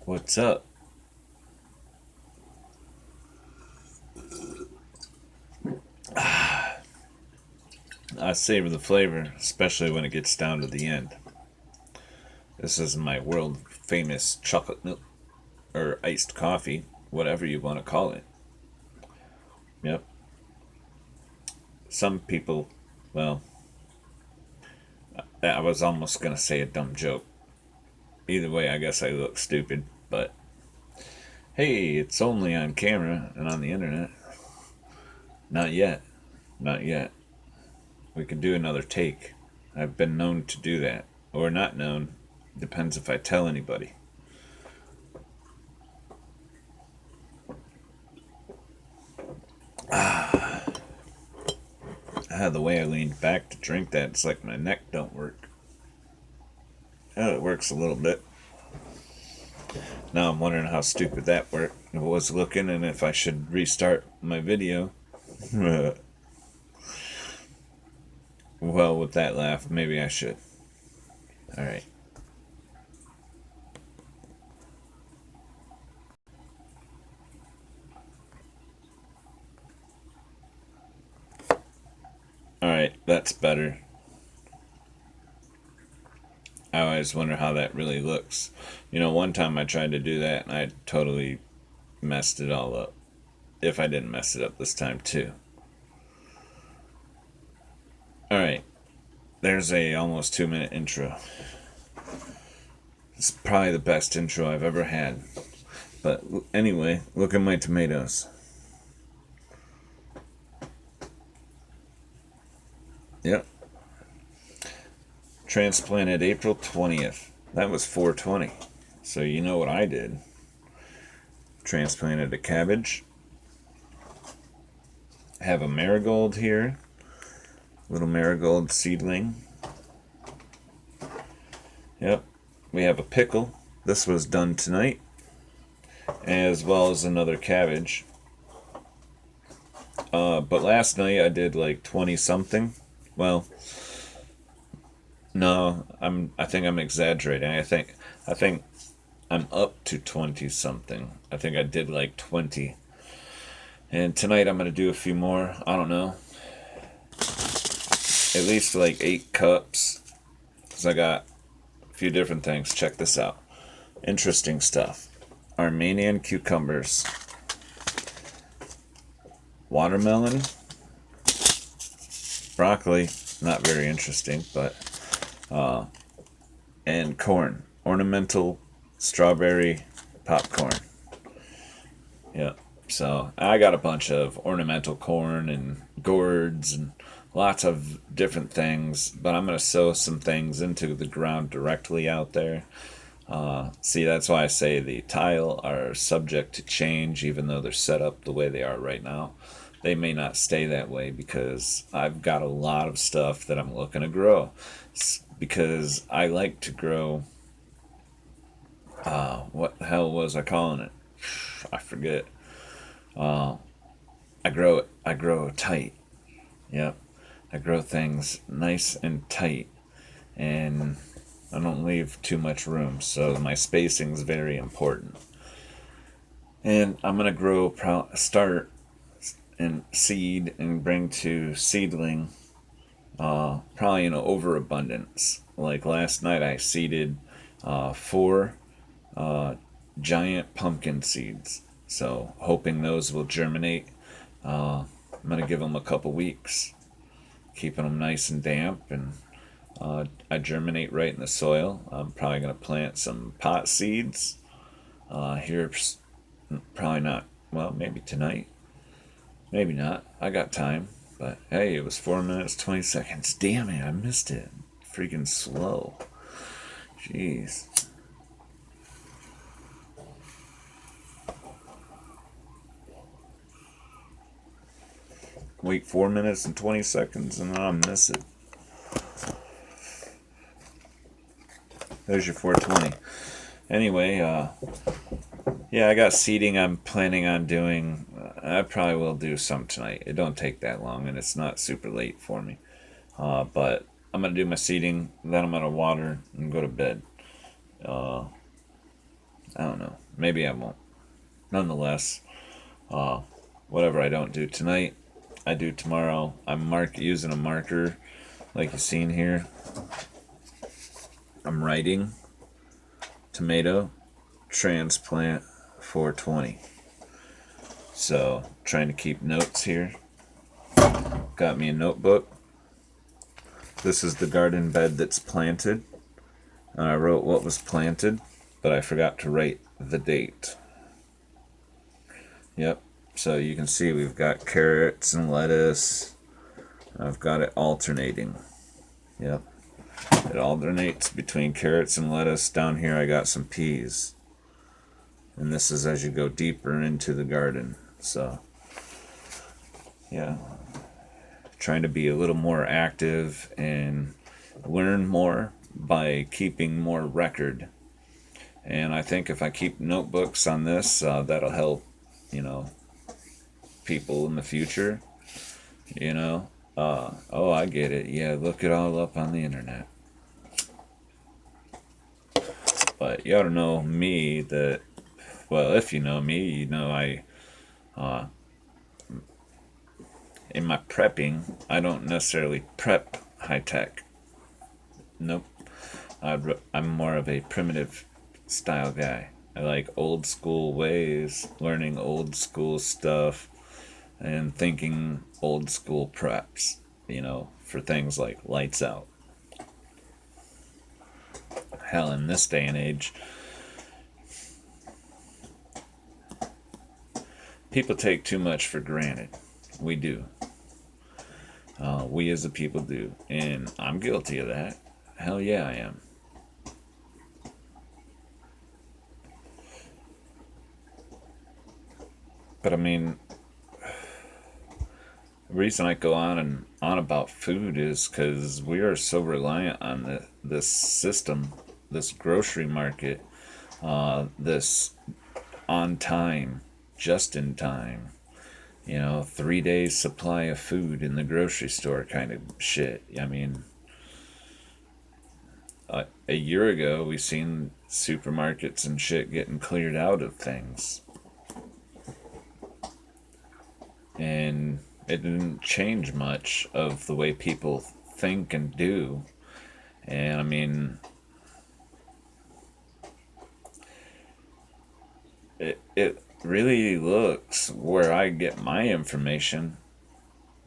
What's up? I savor the flavor, especially when it gets down to the end. This is my world famous chocolate milk or iced coffee, whatever you want to call it. Yep. Some people, well, I was almost going to say a dumb joke. Either way, I guess I look stupid, but hey, it's only on camera and on the internet. Not yet. Not yet. We could do another take. I've been known to do that. Or not known. Depends if I tell anybody. The way I leaned back to drink that, it's like my neck don't work. Oh, it works a little bit. Now I'm wondering how stupid that was looking and if I should restart my video. Well, with that laugh, maybe I should. Alright. Alright, that's better. I always wonder how that really looks. You know, one time I tried to do that and I totally messed it all up. If I didn't mess it up this time, too. Alright, there's a almost 2-minute intro. It's probably the best intro I've ever had. But anyway, look at my tomatoes. Yep. Transplanted April 20th. That was 420. So you know what I did. Transplanted a cabbage. Have a marigold here. Little marigold seedling. Yep. We have a pickle. This was done tonight. As well as another cabbage. But last night I did like 20 something. Well, no, I think I'm exaggerating. I think I'm up to 20 something. I think I did like 20. And tonight I'm going to do a few more. I don't know. At least like 8 cups. Because I got a few different things. Check this out. Interesting stuff. Armenian cucumbers. Watermelon. Broccoli. Not very interesting, but... and corn. Ornamental strawberry popcorn. Yep. So I got a bunch of ornamental corn and gourds and lots of different things, but I'm going to sow some things into the ground directly out there. See, that's why I say the tile are subject to change, even though they're set up the way they are right now. They may not stay that way because I've got a lot of stuff that I'm looking to grow. Because I like to grow. What the hell was I calling it? I forget. I grow it. I grow tight. Yep. I grow things nice and tight, and I don't leave too much room. So my spacing is very important. And I'm gonna start and seed and bring to seedling. Probably in an overabundance. Like last night, I seeded 4 giant pumpkin seeds. So hoping those will germinate. I'm gonna give them a couple weeks, keeping them nice and damp, and I germinate right in the soil. I'm probably gonna plant some pot seeds here. Probably not. Well, maybe tonight. Maybe not. I got time. But hey, it was 4 minutes 20 seconds. Damn it, I missed it. Freaking slow. Jeez. Wait 4 minutes and 20 seconds and then I'll miss it. There's your 420. Anyway, yeah, I got seeding I'm planning on doing. I probably will do some tonight. It don't take that long and it's not super late for me. But I'm going to do my seeding, then I'm going to water and go to bed. I don't know. Maybe I won't. Nonetheless, uh, whatever I don't do tonight, I do tomorrow. I'm using a marker like you've seen here. I'm writing tomato transplant 420. So, trying to keep notes here. Got me a notebook. This is the garden bed that's planted. I wrote what was planted, but I forgot to write the date. Yep. So you can see we've got carrots and lettuce. I've got it alternating. Yep. It alternates between carrots and lettuce. Down here I got some peas. And this is as you go deeper into the garden. So, yeah. Trying to be a little more active and learn more by keeping more record. And I think if I keep notebooks on this, that'll help, people in the future. Oh, I get it. Yeah, look it all up on the internet. But you ought to know me that, well, if you know me, you know in my prepping, I don't necessarily prep high tech. Nope. I'm more of a primitive style guy. I like old school ways, learning old school stuff, and thinking old school preps, for things like lights out. Hell, in this day and age, people take too much for granted. We do. We as a people do. And I'm guilty of that. Hell yeah, I am. But I mean, the reason I go on and on about food is because we are so reliant on this system, this grocery market, this on time, just in time, 3 days supply of food in the grocery store kind of shit. I mean, a year ago we seen supermarkets and shit getting cleared out of things. And it didn't change much of the way people think and do. And I mean, it really looks, where I get my information,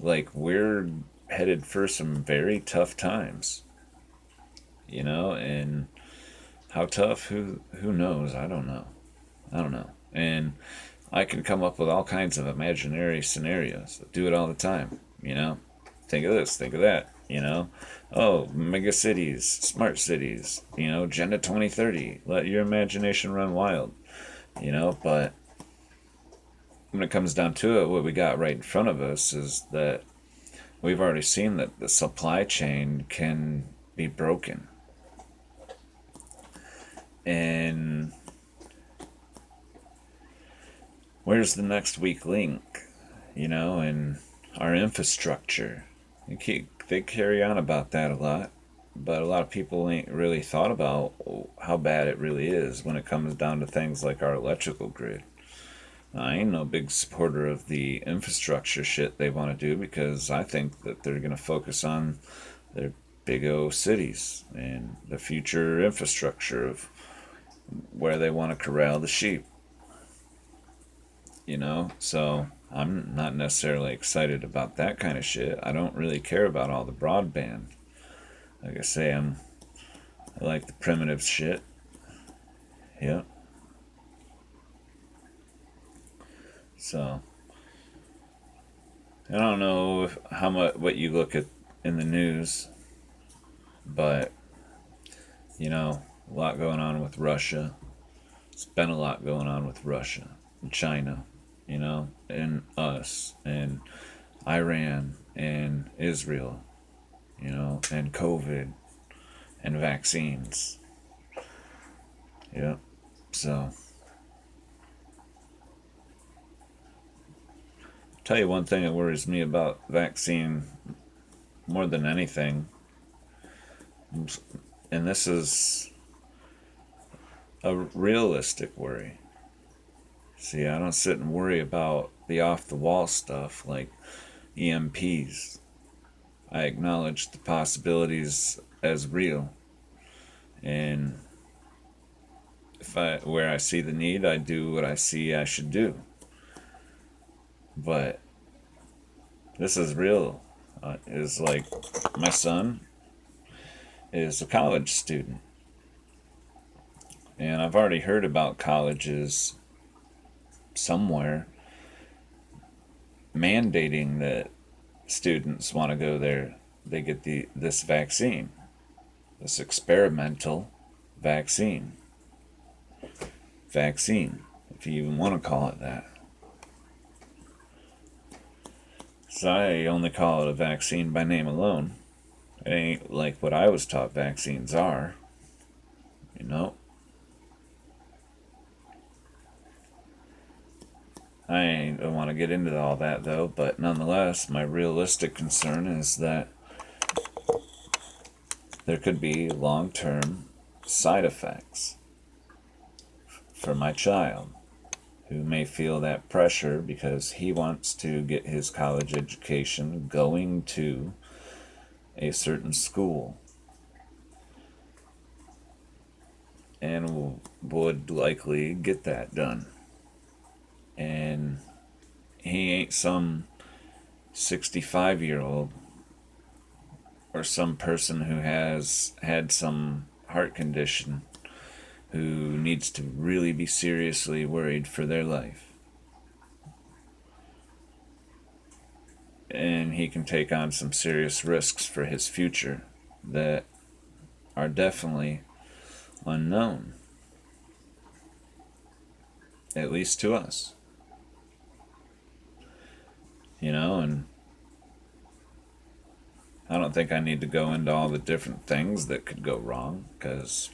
like we're headed for some very tough times. And how tough, who knows? I don't know. And I can come up with all kinds of imaginary scenarios. I do it all the time, Think of this, think of that, Oh, mega cities, smart cities, Agenda 2030. Let your imagination run wild, But when it comes down to it, what we got right in front of us is that we've already seen that the supply chain can be broken. And where's the next weak link, in our infrastructure? They carry on about that a lot, but a lot of people ain't really thought about how bad it really is when it comes down to things like our electrical grid. I ain't no big supporter of the infrastructure shit they want to do, because I think that they're going to focus on their big O cities and the future infrastructure of where they want to corral the sheep. So I'm not necessarily excited about that kind of shit. I don't really care about all the broadband. Like I say, I like the primitive shit. Yeah. So I don't know how much what you look at in the news, but a lot going on with Russia. It's been a lot going on with Russia and China, and us and Iran and Israel, and COVID and vaccines. Yep. So, tell you one thing that worries me about vaccine more than anything, and this is a realistic worry. See, I don't sit and worry about the off the wall stuff like EMPs. I acknowledge the possibilities as real, and if I where I see the need, I do what I see I should do. But this is real. Is like my son is a college student, and I've already heard about colleges somewhere mandating that students want to go there. They get this vaccine, this experimental vaccine, if you even want to call it that. So I only call it a vaccine by name alone. It ain't like what I was taught vaccines are, you know. I don't want to get into all that though, but nonetheless, my realistic concern is that there could be long-term side effects for my child who may feel that pressure because he wants to get his college education going to a certain school and would likely get that done. And he ain't some 65-year-old or some person who has had some heart condition who needs to really be seriously worried for their life. And he can take on some serious risks for his future that are definitely unknown, at least to us. You know, and I don't think I need to go into all the different things that could go wrong, because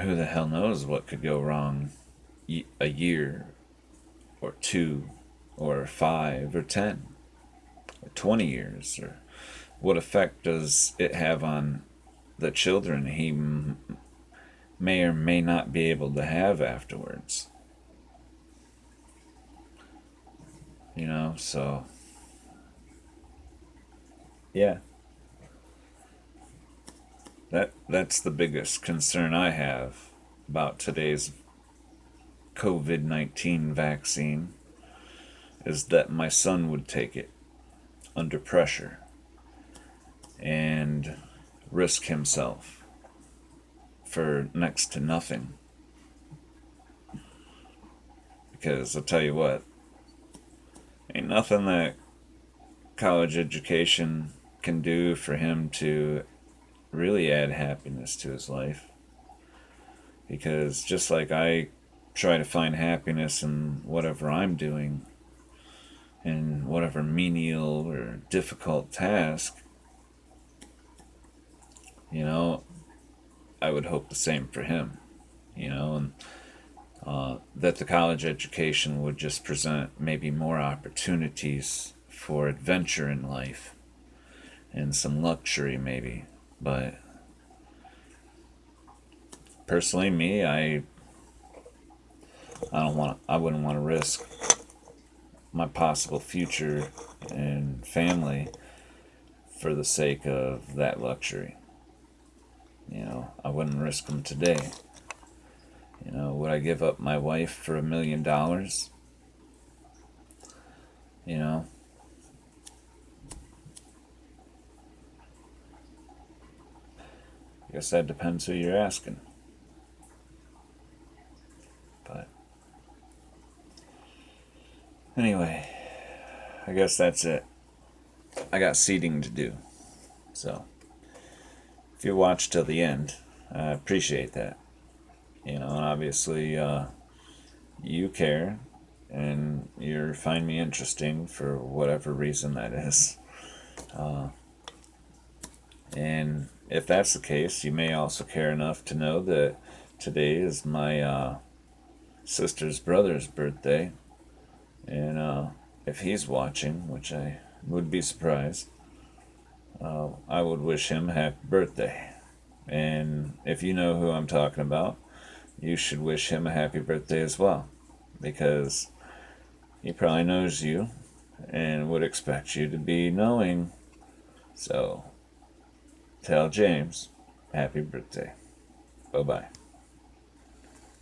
who the hell knows what could go wrong a year or 2 or 5 or 10 or 20 years, or what effect does it have on the children he may or may not be able to have afterwards. You know, so yeah. That's the biggest concern I have about today's COVID-19 vaccine, is that my son would take it under pressure and risk himself for next to nothing. Because I'll tell you what, ain't nothing that college education can do for him to really add happiness to his life. Because just like I try to find happiness in whatever I'm doing, in whatever menial or difficult task, you know, I would hope the same for him, you know, and that the college education would just present maybe more opportunities for adventure in life and some luxury maybe. But personally, me, I wouldn't want to risk my possible future and family for the sake of that luxury. You know, I wouldn't risk them today. You know, would I give up my wife for $1 million? You know, I guess that depends who you're asking. But anyway, I guess that's it. I got seating to do. So if you watch till the end, I appreciate that. You know, and obviously you care and you find me interesting for whatever reason that is. And if that's the case, you may also care enough to know that today is my sister's brother's birthday. And if he's watching, which I would be surprised, I would wish him happy birthday. And if you know who I'm talking about, you should wish him a happy birthday as well, because he probably knows you and would expect you to be knowing. So tell James, happy birthday. Bye bye.